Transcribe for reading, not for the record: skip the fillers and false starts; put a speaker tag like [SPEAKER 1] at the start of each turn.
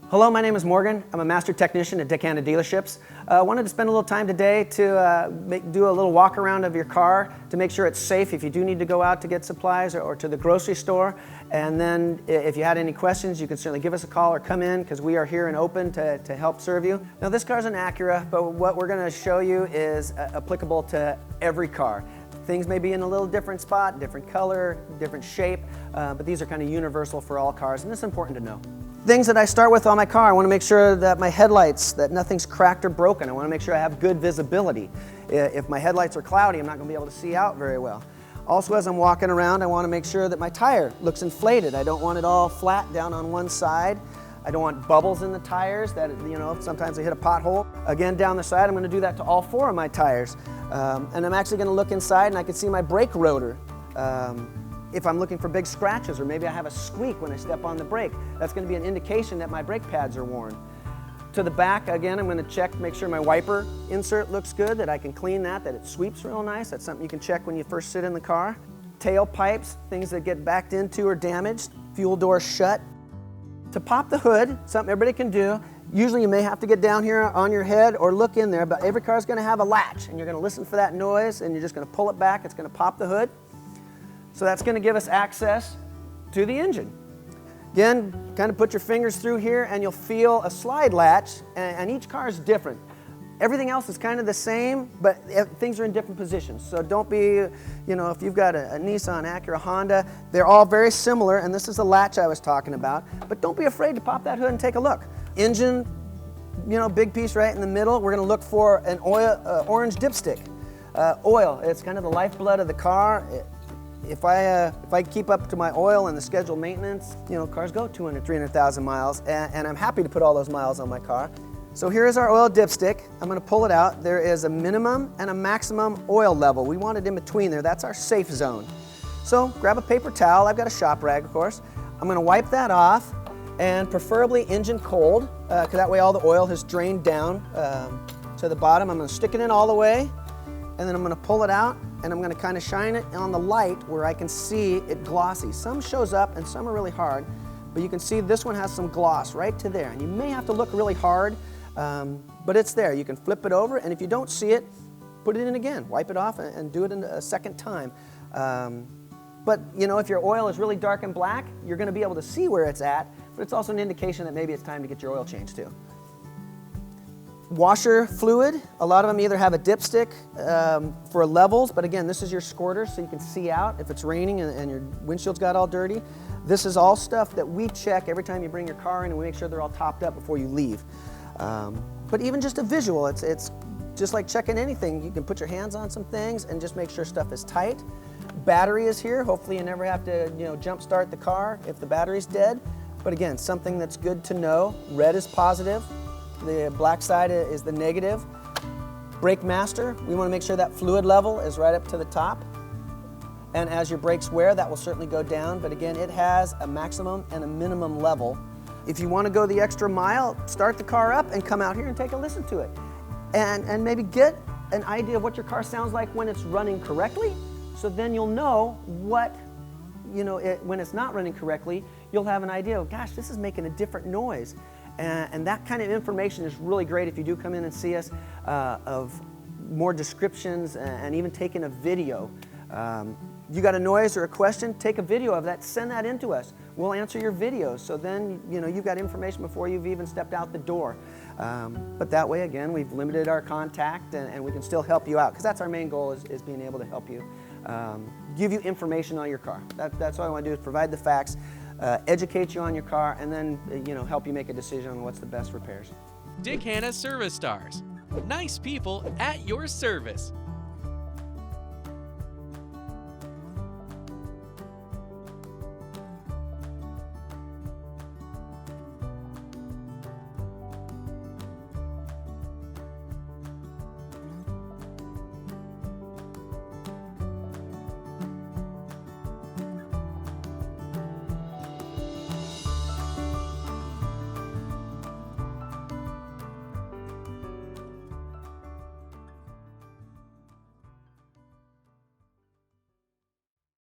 [SPEAKER 1] Hello, my name is Morgan. I'm a master technician at Dick Hanna Dealerships. I wanted to spend a little time today to do a little walk around of your car to make sure it's safe if you do need to go out to get supplies or to the grocery store. And then if you had any questions, you can certainly give us a call or come in because we are here and open to help serve you. Now this car is an Acura, but what we're going to show you is applicable to every car. Things may be in a little different spot, different color, different shape, but these are kind of universal for all cars, and it's important to know. Things that I start with on my car, I want to make sure that my headlights, that nothing's cracked or broken. I want to make sure I have good visibility. If my headlights are cloudy, I'm not going to be able to see out very well. Also, as I'm walking around, I want to make sure that my tire looks inflated. I don't want it all flat down on one side. I don't want bubbles in the tires that, sometimes they hit a pothole. Again, down the side, I'm going to do that to all four of my tires. And I'm actually going to look inside and I can see my brake rotor. If I'm looking for big scratches or maybe I have a squeak when I step on the brake, that's going to be an indication that my brake pads are worn. To the back, again, I'm going to check, make sure my wiper insert looks good, that I can clean that it sweeps real nice. That's something you can check when you first sit in the car. Tail pipes, things that get backed into or damaged, fuel door shut. To pop the hood, something everybody can do. Usually you may have to get down here on your head or look in there, but every car is going to have a latch and you're going to listen for that noise and you're just going to pull it back. It's going to pop the hood. So that's going to give us access to the engine. Again, kind of put your fingers through here and you'll feel a slide latch, and each car is different. Everything else is kind of the same, but things are in different positions. So don't be, if you've got a Nissan, Acura, Honda, they're all very similar, and this is the latch I was talking about. But don't be afraid to pop that hood and take a look. Engine, big piece right in the middle. We're going to look for an orange dipstick. Oil, it's kind of the lifeblood of the car. If I keep up to my oil and the scheduled maintenance, cars go 200, 300,000 miles, and I'm happy to put all those miles on my car. So here is our oil dipstick. I'm going to pull it out. There is a minimum and a maximum oil level. We want it in between there. That's our safe zone. So grab a paper towel. I've got a shop rag, of course. I'm going to wipe that off, and preferably engine cold, because that way all the oil has drained down to the bottom. I'm going to stick it in all the way, and then I'm going to pull it out, and I'm going to kind of shine it on the light where I can see it glossy. Some shows up and some are really hard, but you can see this one has some gloss right to there. And you may have to look really hard, but it's there. You can flip it over, and if you don't see it, put it in again. Wipe it off and do it in a second time. But if your oil is really dark and black, you're going to be able to see where it's at, but it's also an indication that maybe it's time to get your oil changed too. Washer fluid, a lot of them either have a dipstick for levels, but again, this is your squirter so you can see out if it's raining and your windshield's got all dirty. This is all stuff that we check every time you bring your car in, and we make sure they're all topped up before you leave. But even just a visual, it's just like checking anything. You can put your hands on some things and just make sure stuff is tight. Battery is here. Hopefully you never have to jump start the car if the battery's dead. But again, something that's good to know. Red is positive. The black side is the negative. Brake master, we want to make sure that fluid level is right up to the top. And as your brakes wear, that will certainly go down. But again, it has a maximum and a minimum level. If you want to go the extra mile, start the car up and come out here and take a listen to it. And maybe get an idea of what your car sounds like when it's running correctly. So then you'll know what, when it's not running correctly, you'll have an idea of, gosh, this is making a different noise. And that kind of information is really great if you do come in and see us, of more descriptions and even taking a video. You got a noise or a question, take a video of that, send that in to us. We'll answer your videos. So then, you've got information before you've even stepped out the door. But that way, again, we've limited our contact and we can still help you out, because that's our main goal is being able to help you, give you information on your car. That's all I want to do is provide the facts. Educate you on your car, and then help you make a decision on what's the best repairs.
[SPEAKER 2] Dick Hanna Service Stars. Nice people at your service.